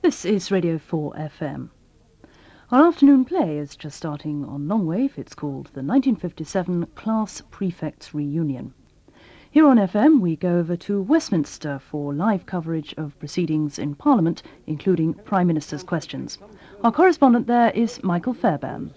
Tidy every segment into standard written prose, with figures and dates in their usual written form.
This is Radio 4 FM. Our afternoon play is just starting on Longwave. It's called the 1957 Class Prefects Reunion. Here on FM, we go over to Westminster for live coverage of proceedings in Parliament, including Prime Minister's questions. Our correspondent there is Michael Fairbairn.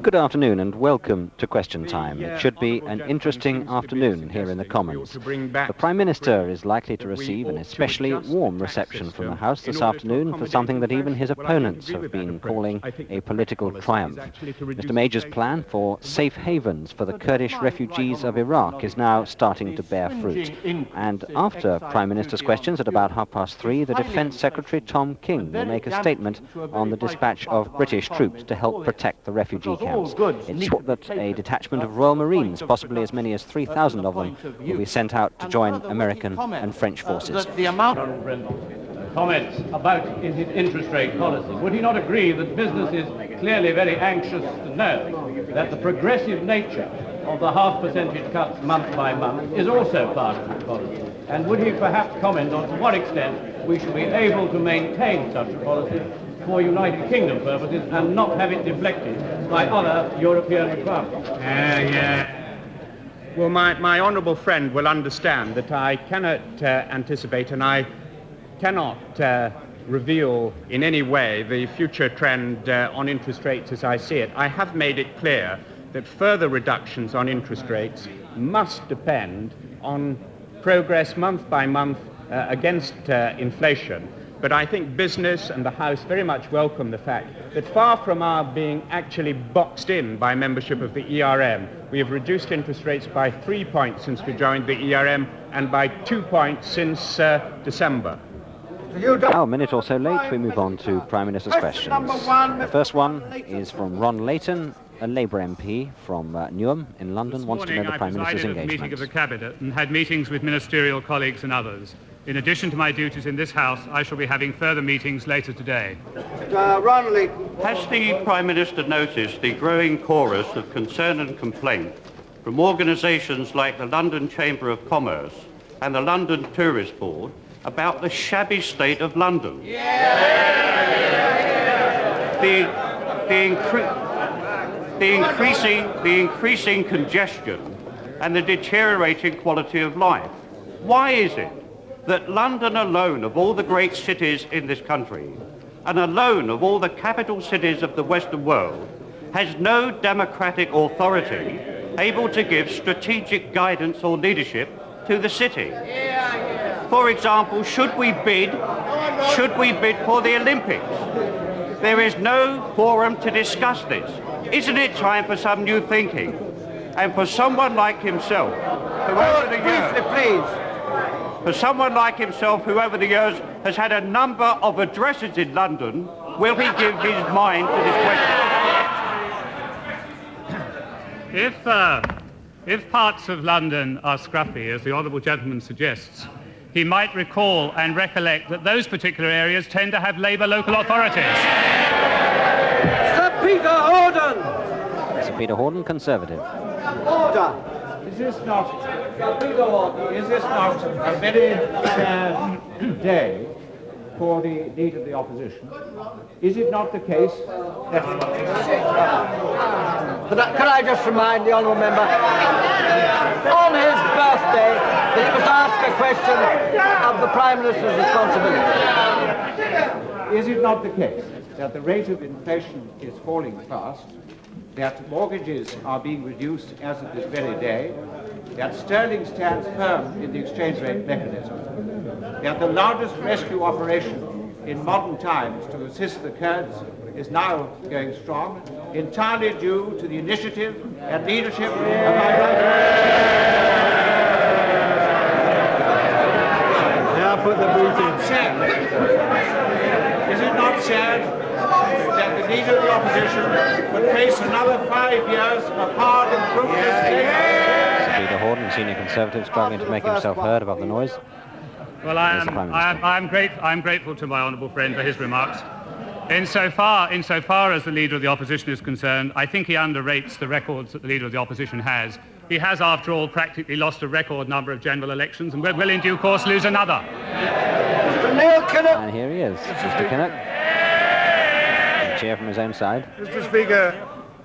Good afternoon and welcome to Question Time. It should be an interesting afternoon here in the Commons. The Prime Minister is likely to receive an especially warm reception from the House this afternoon for something that even his opponents have been calling a political triumph. Mr Major's plan for safe havens for the Kurdish refugees of Iraq is now starting to bear fruit. And after Prime Minister's questions at about 3:30, the Defence Secretary Tom King will make a statement on the dispatch of British troops to help protect the refugee camps. It's thought that a detachment of Royal Marines, possibly as many as 3,000 of them, will be sent out to join American and French forces. The amount of comments about interest rate policy. Would he not agree that business is clearly very anxious to know that the progressive nature of the half percentage cuts month by month is also part of the policy? And would he perhaps comment on to what extent we should be able to maintain such a policy for United Kingdom purposes and not have it deflected by other European requirements? Well, my honourable friend will understand that I cannot anticipate and I cannot reveal in any way the future trend on interest rates as I see it. I have made it clear that further reductions on interest rates must depend on progress month by month against inflation. But I think business and the House very much welcome the fact that far from our being actually boxed in by membership of the ERM, we have reduced interest rates by 3 points since we joined the ERM and by 2 points since December. Now, a minute or so late, we move on to Prime Minister's questions. The first one is from Ron Layton, a Labour MP from Newham in London, wants to know the Prime Minister's engagement. I presided a meeting of the Cabinet and had meetings with ministerial colleagues and others. In addition to my duties in this House, I shall be having further meetings later today. Has the Prime Minister noticed the growing chorus of concern and complaint from organisations like the London Chamber of Commerce and the London Tourist Board about the shabby state of London? The increasing congestion and the deteriorating quality of life. Why is it that London alone of all the great cities in this country and alone of all the capital cities of the Western world has no democratic authority able to give strategic guidance or leadership to the city? For example, should we bid for the Olympics? There is no forum to discuss this. Isn't it time for some new thinking? And for someone like himself, who over the years has had a number of addresses in London, will he give his mind to this question? If parts of London are scruffy, as the Honourable Gentleman suggests, he might recall and recollect that those particular areas tend to have Labour local authorities. Sir Peter Horden! Sir Peter Horden, Conservative. Order! Is this not a very sad day for the Leader of the Opposition? Is it not the case that... Can I just remind the Honourable Member, on his birthday, that he must ask a question of the Prime Minister's responsibility? Is it not the case that the rate of inflation is falling fast, that mortgages are being reduced as of this very day, that sterling stands firm in the exchange rate mechanism, that the largest rescue operation in modern times to assist the Kurds is now going strong, entirely due to the initiative and leadership of our Now put the boot in. Is it not sad that the Leader of the Opposition would face another 5 years of hard and fruitless Sir Peter Horden, Senior Conservative, struggling to make himself heard above the noise. Well, I'm grateful to my honourable friend for his remarks. Insofar as the Leader of the Opposition is concerned, I think he underrates the records that the Leader of the Opposition has. He has, after all, practically lost a record number of general elections and will in due course lose another. Neil Kinnock. And here he is, Mr. Kinnock. A cheer from his own side. Mr. Speaker,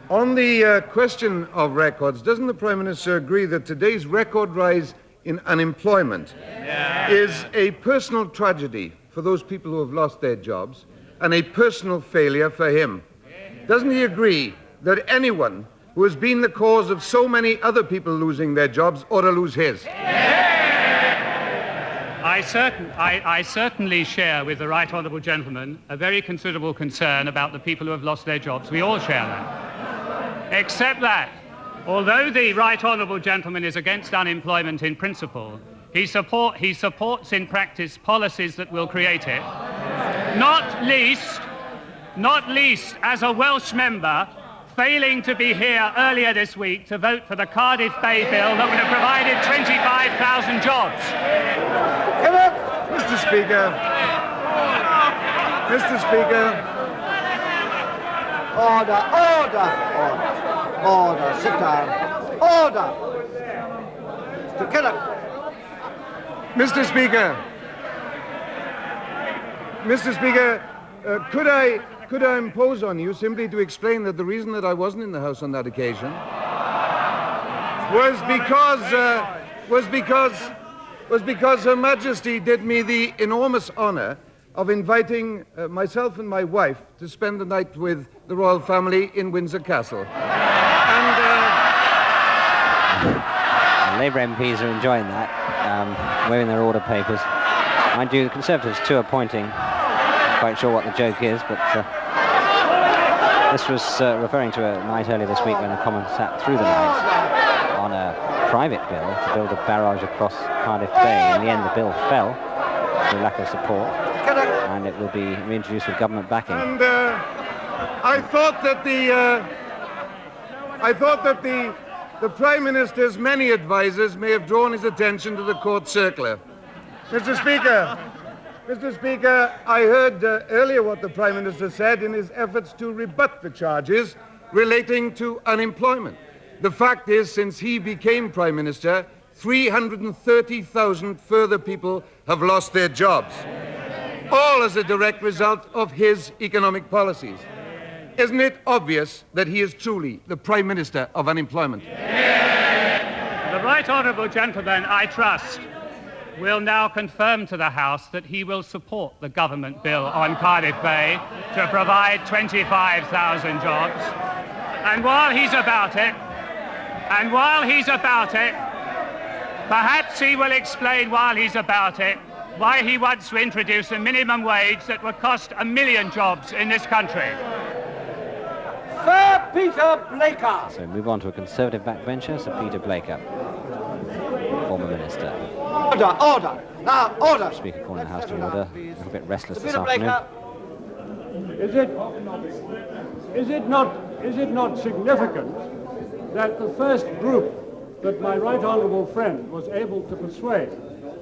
on the question of records, doesn't the Prime Minister agree that today's record rise in unemployment is a personal tragedy for those people who have lost their jobs and a personal failure for him? Doesn't he agree that anyone who has been the cause of so many other people losing their jobs ought to lose his? I certainly share with the right honourable gentleman a very considerable concern about the people who have lost their jobs. We all share that. Except that, although the right honourable gentleman is against unemployment in principle, he supports in practice policies that will create it, not least as a Welsh member failing to be here earlier this week to vote for the Cardiff Bay Bill that would have provided 25,000 jobs. Mr. Speaker. Mr. Speaker. Order, order, order. Order, sit down. Order. Mr. Kinnock. Mr. Speaker. Mr. Speaker, could I impose on you simply to explain that the reason that I wasn't in the House on that occasion was because Her Majesty did me the enormous honour of inviting myself and my wife to spend the night with the royal family in Windsor Castle. And Labour MPs are enjoying that, waving their order papers. Mind you, the Conservatives too are pointing. Quite sure what the joke is, but this was referring to a night earlier this week when the Commons sat through the night on a private bill to build a barrage across Cardiff Bay. In the end, the bill fell through lack of support, and it will be reintroduced with government backing. And I thought that the Prime Minister's many advisers may have drawn his attention to the court circular. Mr. Speaker, I heard earlier what the Prime Minister said in his efforts to rebut the charges relating to unemployment. The fact is, since he became Prime Minister, 330,000 further people have lost their jobs, all as a direct result of his economic policies. Isn't it obvious that he is truly the Prime Minister of unemployment? The right honourable gentleman, I trust, will now confirm to the House that he will support the government bill on Cardiff Bay to provide 25,000 jobs. And while he's about it, perhaps he will explain while he's about it why he wants to introduce a minimum wage that would cost 1 million jobs in this country. Sir Peter Blaker. So move on to a Conservative backbencher, Sir Peter Blaker, former Minister. Order, order. Now, order. Speaker calling the House to order. A little bit restless Sir this Peter afternoon. Blaker. Is it not significant that the first group that my right honourable friend was able to persuade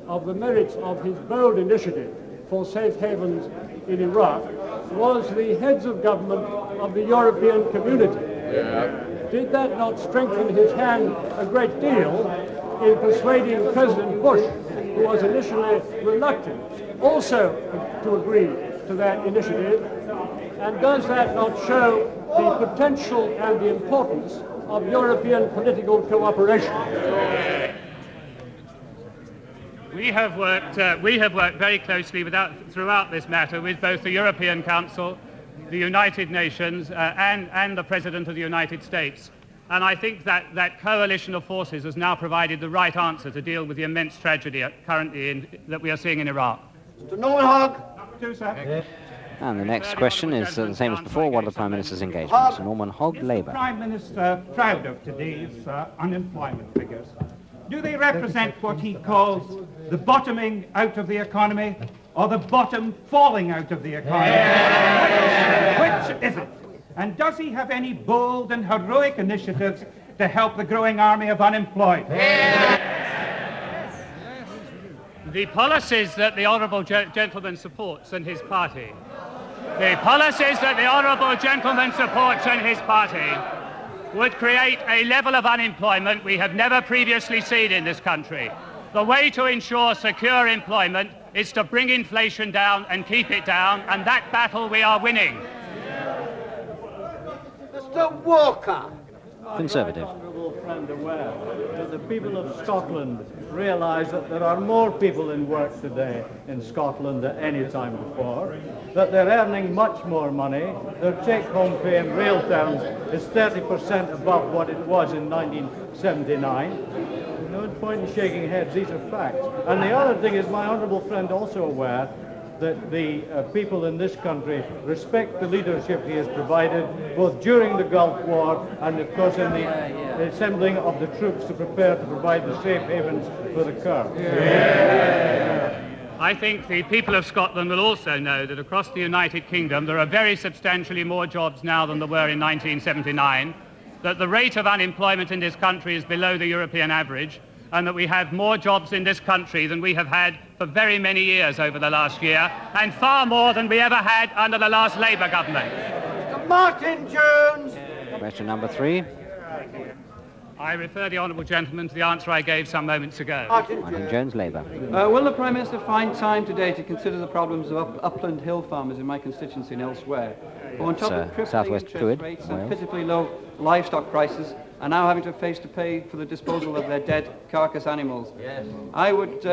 of the merits of his bold initiative for safe havens in Iraq was the heads of government of the European community? Did that not strengthen his hand a great deal in persuading President Bush, who was initially reluctant, also to agree to that initiative? And does that not show the potential and the importance of European political cooperation? We have worked very closely throughout this matter with both the European Council, the United Nations, and the President of the United States. And I think that coalition of forces has now provided the right answer to deal with the immense tragedy that we are seeing in Iraq. Mr. Norman Hogg. And the next question is the same as before. What are the Prime Minister's engagements? Sir Norman Hogg, Labour. Prime Minister proud of today's unemployment figures? Do they represent what he calls the bottoming out of the economy or the bottom falling out of the economy? Which is it? And does he have any bold and heroic initiatives to help the growing army of unemployed? The policies that the honourable gentleman supports and his party, would create a level of unemployment we have never previously seen in this country. The way to ensure secure employment is to bring inflation down and keep it down, and that battle we are winning. Mr. Walker. Conservative. Honourable friend aware that the people of Scotland realise that there are more people in work today in Scotland than any time before, that they're earning much more money, their take-home pay in real terms is 30% above what it was in 1979. No point in shaking heads, these are facts. And the other thing is, my honourable friend also aware that the people in this country respect the leadership he has provided, both during the Gulf War and, of course, in the assembling of the troops to prepare to provide the safe havens for the Kurds. I think the people of Scotland will also know that across the United Kingdom there are very substantially more jobs now than there were in 1979, that the rate of unemployment in this country is below the European average, and that we have more jobs in this country than we have had for very many years over the last year, and far more than we ever had under the last Labour government. Mr. Martin Jones. Question number 3. I refer the honourable gentleman to the answer I gave some moments ago. Martin Jones, Labour. Will the Prime Minister find time today to consider the problems of upland hill farmers in my constituency and elsewhere, who on top of crippling interest rates and pitifully low livestock prices are now having to pay for the disposal of their dead carcass animals? Yes. I would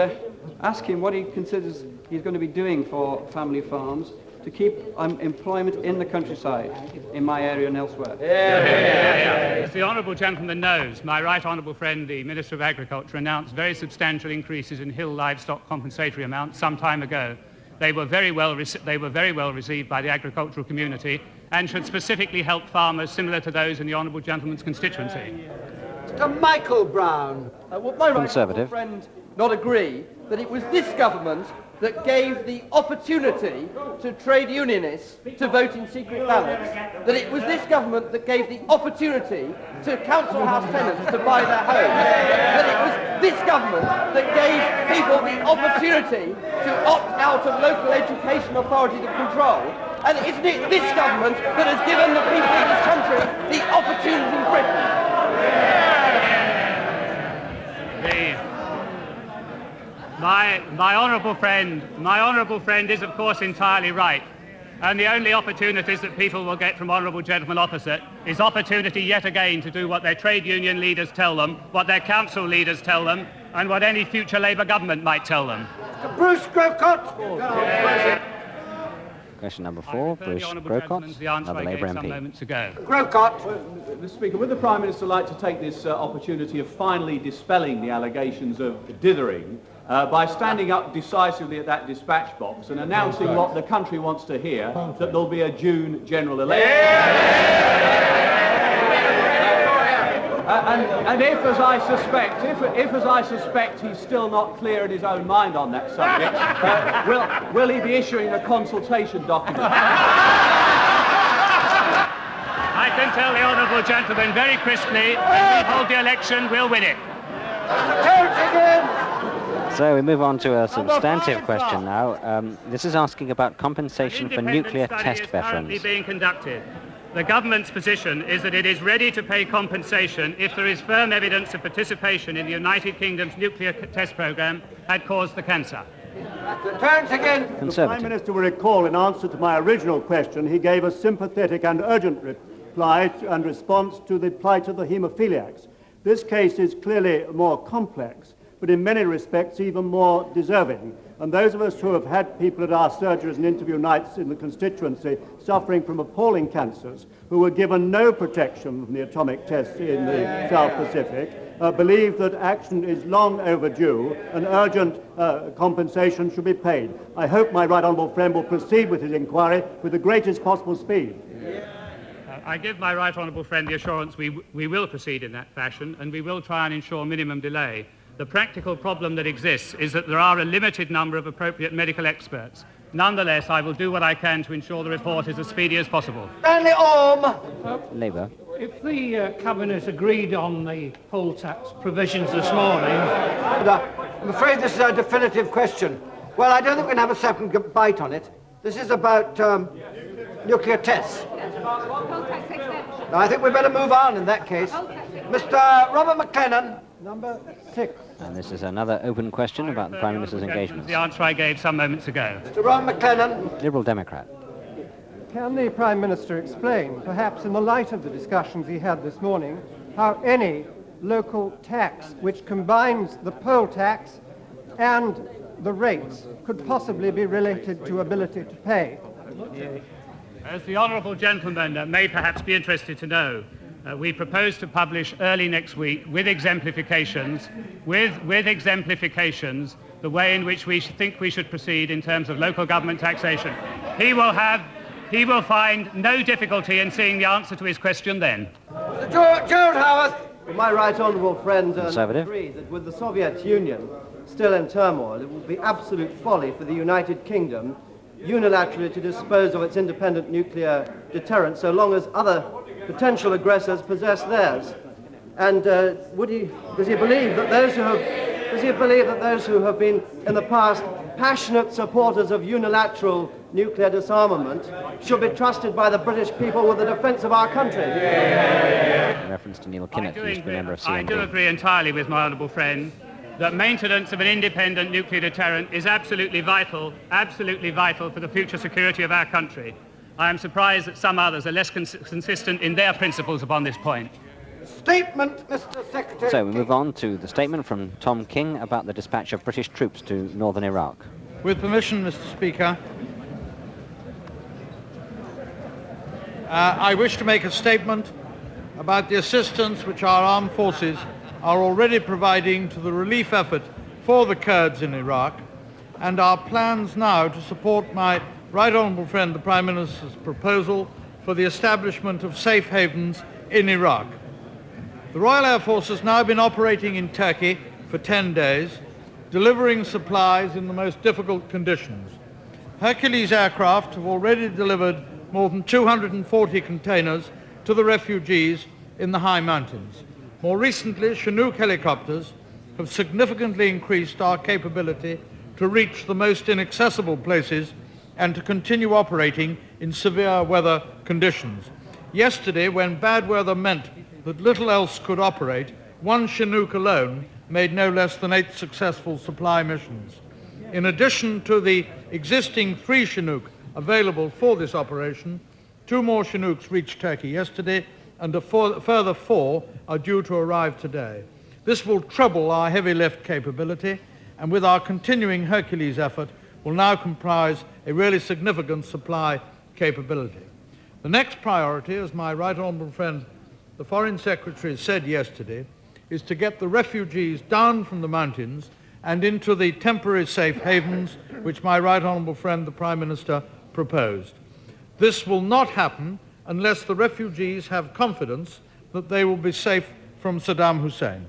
ask him what he considers he's going to be doing for family farms to keep employment in the countryside, in my area and elsewhere. As the honourable gentleman knows, my right honourable friend, the Minister of Agriculture, announced very substantial increases in hill livestock compensatory amounts some time ago. They were very well received by the agricultural community and should specifically help farmers similar to those in the honourable gentleman's constituency. Mr. Michael Brown. Would my right Conservative. honourable friend not agree that it was this government that gave the opportunity to trade unionists to vote in secret ballots, that it was this government that gave the opportunity to council house tenants to buy their homes, that it was this government that gave people the opportunity to opt out of local education authorities of control, and isn't it this government that has given the people in this country the opportunity in Britain? My honourable friend is of course entirely right, and the only opportunities that people will get from honourable gentlemen opposite is opportunity yet again to do what their trade union leaders tell them, what their council leaders tell them, and what any future Labour government might tell them. Bruce Grocott. Question number 4, Bruce Grocott, another Labour MP. Grocott. Mr. Speaker, would the Prime Minister like to take this opportunity of finally dispelling the allegations of dithering by standing up decisively at that dispatch box and announcing what the country wants to hear, that there'll be a June general election? And if, as I suspect, he's still not clear in his own mind on that subject, will he be issuing a consultation document? I can tell the honourable gentleman very crisply, when we hold the election, we'll win it. So we move on to a substantive question now. This is asking about compensation for nuclear test veterans. Currently being conducted. The government's position is that it is ready to pay compensation if there is firm evidence of participation in the United Kingdom's nuclear test programme had caused the cancer. Turns again. The Prime Minister will recall, in answer to my original question, he gave a sympathetic and urgent reply and response to the plight of the haemophiliacs. This case is clearly more complex, but in many respects even more deserving. And those of us who have had people at our surgeries and interview nights in the constituency suffering from appalling cancers, who were given no protection from the atomic tests in the South Pacific, believe that action is long overdue and urgent compensation should be paid. I hope my right honourable friend will proceed with his inquiry with the greatest possible speed. I give my right honourable friend the assurance we will proceed in that fashion, and we will try and ensure minimum delay. The practical problem that exists is that there are a limited number of appropriate medical experts. Nonetheless, I will do what I can to ensure the report is as speedy as possible. Stanley Orme. Labour. If the Cabinet agreed on the poll tax provisions this morning... I'm afraid this is a definitive question. Well, I don't think we're going to have a second bite on it. This is about nuclear tests. I think we better move on in that case. Mr. Robert McLennan. Number 6. And this is another open question about the Prime Minister's engagements. The answer I gave some moments ago. Mr. Ron McLennan. Liberal Democrat. Can the Prime Minister explain, perhaps in the light of the discussions he had this morning, how any local tax which combines the poll tax and the rates could possibly be related to ability to pay? As the honourable gentleman may perhaps be interested to know, we propose to publish early next week with exemplifications, the way in which we think we should proceed in terms of local government taxation. He will find no difficulty in seeing the answer to his question then. Gerald Howarth. My right honourable friend Conservative. agrees that with the Soviet Union still in turmoil, it would be absolute folly for the United Kingdom unilaterally to dispose of its independent nuclear deterrent so long as other potential aggressors possess theirs. And does he believe that those who have been in the past passionate supporters of unilateral nuclear disarmament should be trusted by the British people with the defence of our country? In reference to Neil Kinnock, who used to be a member of CND. I do agree entirely with my honourable friend that maintenance of an independent nuclear deterrent is absolutely vital for the future security of our country. I am surprised that some others are less consistent in their principles upon this point. Statement, Mr. Secretary. So we move on to the statement from Tom King about the dispatch of British troops to northern Iraq. With permission, Mr. Speaker, I wish to make a statement about the assistance which our armed forces are already providing to the relief effort for the Kurds in Iraq, and our plans now to support my right honourable friend the Prime Minister's proposal for the establishment of safe havens in Iraq. The Royal Air Force has now been operating in Turkey for 10 days, delivering supplies in the most difficult conditions. Hercules aircraft have already delivered more than 240 containers to the refugees in the high mountains. More recently, Chinook helicopters have significantly increased our capability to reach the most inaccessible places and to continue operating in severe weather conditions. Yesterday, when bad weather meant that little else could operate, one Chinook alone made no less than 8 successful supply missions. In addition to the existing 3 Chinook available for this operation, 2 more Chinooks reached Turkey yesterday, and a further 4 are due to arrive today. This will treble our heavy lift capability, and with our continuing Hercules effort, will now comprise a really significant supply capability. The next priority, as my right honourable friend, the Foreign Secretary, said yesterday, is to get the refugees down from the mountains and into the temporary safe havens which my right honourable friend, the Prime Minister, proposed. This will not happen unless the refugees have confidence that they will be safe from Saddam Hussein.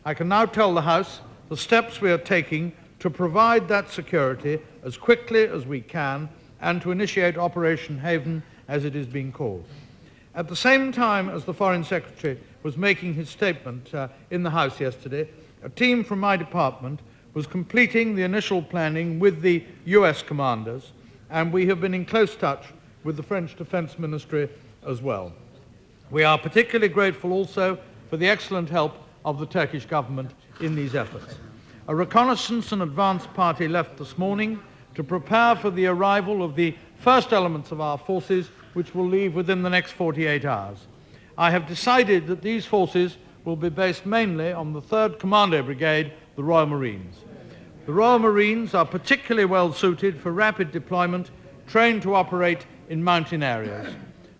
I can now tell the House the steps we are taking to provide that security as quickly as we can and to initiate Operation Haven as it is being called. At the same time as the Foreign Secretary was making his statement in the House yesterday, a team from my department was completing the initial planning with the US commanders, and we have been in close touch with the French Defense Ministry as well. We are particularly grateful also for the excellent help of the Turkish government in these efforts. A reconnaissance and advance party left this morning to prepare for the arrival of the first elements of our forces, which will leave within the next 48 hours. I have decided that these forces will be based mainly on the 3rd Commando Brigade, the Royal Marines. The Royal Marines are particularly well suited for rapid deployment, trained to operate in mountain areas.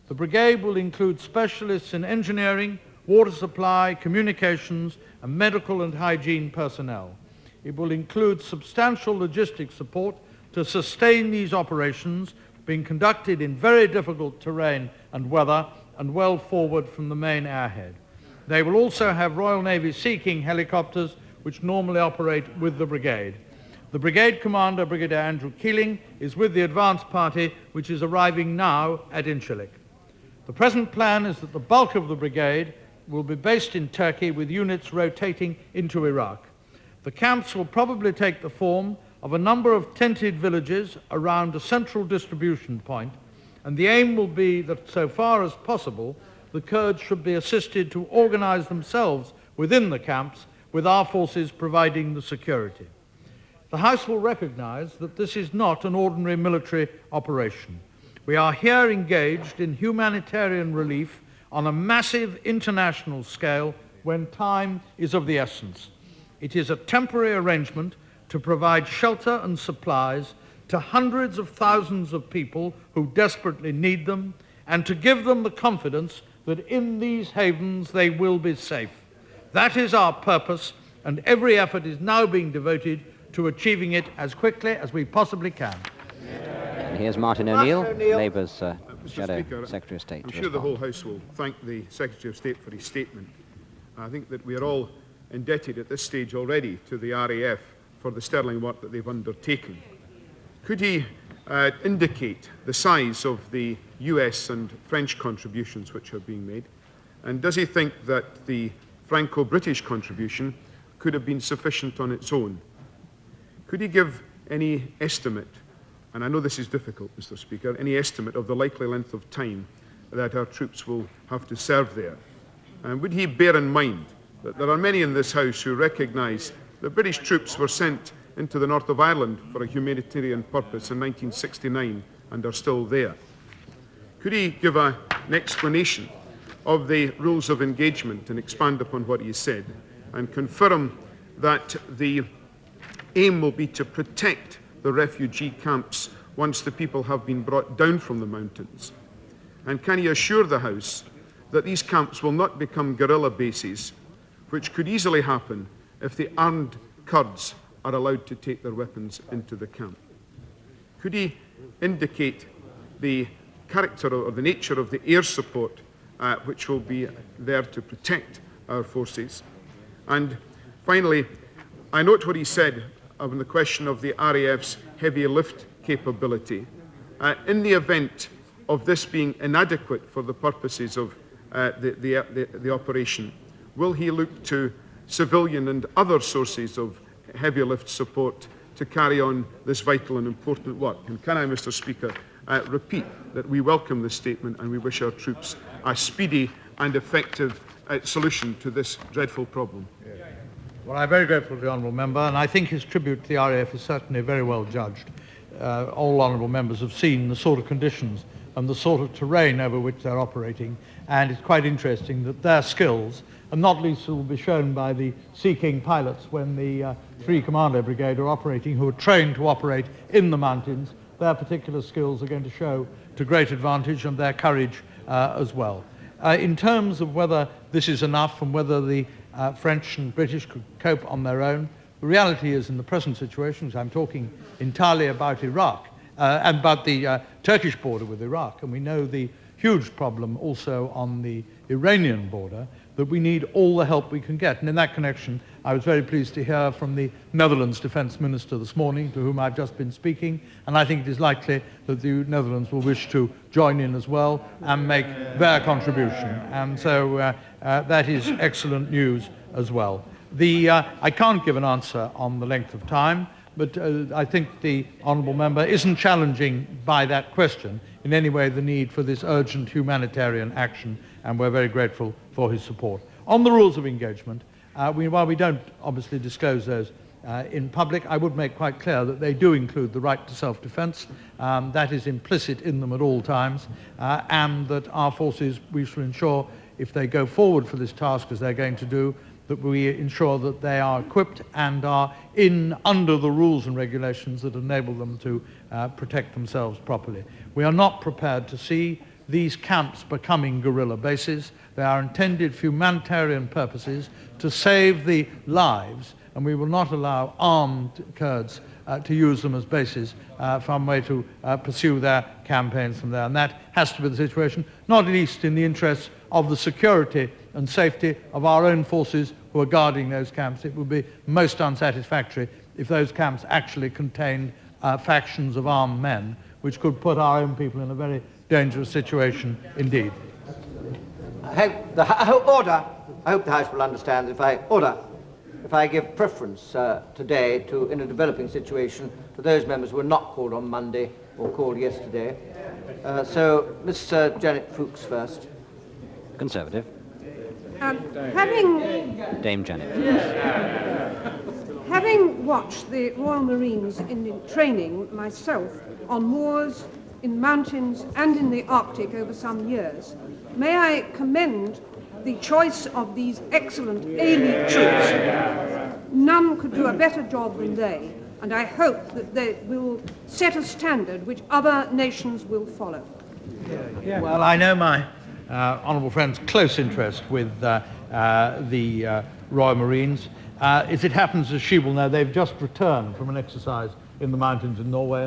The brigade will include specialists in engineering, water supply, communications, and medical and hygiene personnel. It will include substantial logistic support to sustain these operations, being conducted in very difficult terrain and weather, and well forward from the main airhead. They will also have Royal Navy Sea King helicopters, which normally operate with the brigade. The brigade commander, Brigadier Andrew Keeling, is with the advance party, which is arriving now at Incirlik. The present plan is that the bulk of the brigade will be based in Turkey, with units rotating into Iraq. The camps will probably take the form of a number of tented villages around a central distribution point, and the aim will be that, so far as possible, the Kurds should be assisted to organize themselves within the camps with our forces providing the security. The House will recognise that this is not an ordinary military operation. We are here engaged in humanitarian relief on a massive international scale when time is of the essence. It is a temporary arrangement to provide shelter and supplies to hundreds of thousands of people who desperately need them, and to give them the confidence that in these havens they will be safe. That is our purpose, and every effort is now being devoted to achieving it as quickly as we possibly can. And here's Martin O'Neill, Labour's Shadow Speaker, Secretary of State. I'm sure the whole House will thank the Secretary of State for his statement. I think that we are all indebted at this stage already to the RAF for the sterling work that they've undertaken. Could he indicate the size of the US and French contributions which are being made? And does he think that the Franco-British contribution could have been sufficient on its own? Could he give any estimate, and I know this is difficult, Mr. Speaker, any estimate of the likely length of time that our troops will have to serve there? And would he bear in mind that there are many in this House who recognise that British troops were sent into the north of Ireland for a humanitarian purpose in 1969 and are still there? Could he give an explanation of the rules of engagement and expand upon what he said, and confirm that the aim will be to protect the refugee camps once the people have been brought down from the mountains? And can he assure the House that these camps will not become guerrilla bases, which could easily happen if the armed Kurds are allowed to take their weapons into the camp? Could he indicate the character or the nature of the air support which will be there to protect our forces? And finally, I note what he said on the question of the RAF's heavy lift capability. In the event of this being inadequate for the purposes of the operation, will he look to civilian and other sources of heavy lift support to carry on this vital and important work? And can I, Mr. Speaker, repeat that we welcome this statement and we wish our troops a speedy and effective solution to this dreadful problem? Well, I'm very grateful to the honourable member, and I think his tribute to the RAF is certainly very well judged. All honourable members have seen the sort of conditions and the sort of terrain over which they're operating, and it's quite interesting that their skills, and not least will be shown by the Sea King pilots when the 3 Commando Brigade are operating, who are trained to operate in the mountains, their particular skills are going to show to great advantage, and their courage as well. In terms of whether this is enough and whether the French and British could cope on their own, the reality is in the present situations, I'm talking entirely about Iraq and about the Turkish border with Iraq, and we know the huge problem also on the Iranian border, that we need all the help we can get. And in that connection, I was very pleased to hear from the Netherlands Defence Minister this morning, to whom I've just been speaking, and I think it is likely that the Netherlands will wish to join in as well and make their contribution. And so that is excellent news as well. I can't give an answer on the length of time, but I think the honourable member isn't challenging by that question in any way the need for this urgent humanitarian action, and we're very grateful for his support. On the rules of engagement, while we don't obviously disclose those in public, I would make quite clear that they do include the right to self-defence. That is implicit in them at all times, and that our forces, we shall ensure, if they go forward for this task as they're going to do, that we ensure that they are equipped and are under the rules and regulations that enable them to protect themselves properly. We are not prepared to see these camps becoming guerrilla bases. They are intended for humanitarian purposes to save the lives, and we will not allow armed Kurds to use them as bases from way to pursue their campaigns from there. And that has to be the situation, not least in the interests of the security and safety of our own forces who are guarding those camps. It would be most unsatisfactory if those camps actually contained factions of armed men, which could put our own people in a very dangerous situation indeed. I hope the House will understand that if I give preference today in a developing situation to those members who were not called on Monday or called yesterday. So Miss Janet Fuchs first. Conservative. Dame Janet. Having watched the Royal Marines in training myself on moors, in mountains and in the Arctic over some years, may I commend the choice of these excellent elite troops. None could do a better job than they, and I hope that they will set a standard which other nations will follow. Well, I know my honourable friend's close interest with the Royal Marines. As it happens, as she will know, they've just returned from an exercise in the mountains in Norway.